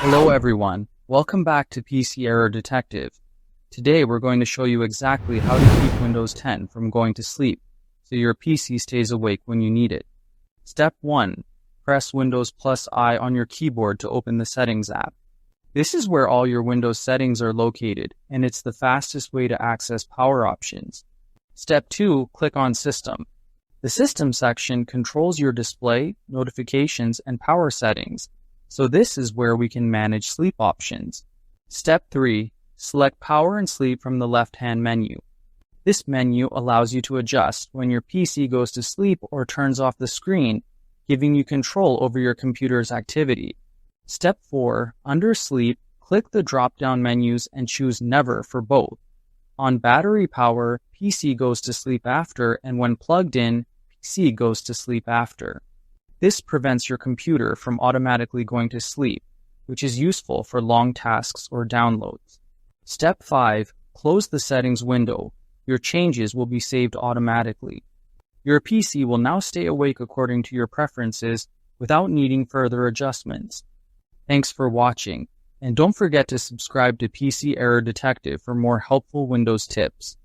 Hello everyone, welcome back to PC Error Detective. Today we're going to show you exactly how to keep Windows 10 from going to sleep so your PC stays awake when you need it. Step 1. Press Windows plus I on your keyboard to open the Settings app. This is where all your Windows settings are located, and it's the fastest way to access power options. Step 2. Click on System. The System section controls your display, notifications, and power settings. So this is where we can manage sleep options. Step 3. Select Power and Sleep from the left-hand menu. This menu allows you to adjust when your PC goes to sleep or turns off the screen, giving you control over your computer's activity. Step 4. Under Sleep, click the drop-down menus and choose Never for both. On battery power, PC goes to sleep after, and when plugged in, PC goes to sleep after. This prevents your computer from automatically going to sleep, which is useful for long tasks or downloads. Step 5. Close the settings window. Your changes will be saved automatically. Your PC will now stay awake according to your preferences without needing further adjustments. Thanks for watching, and don't forget to subscribe to PC Error Detective for more helpful Windows tips.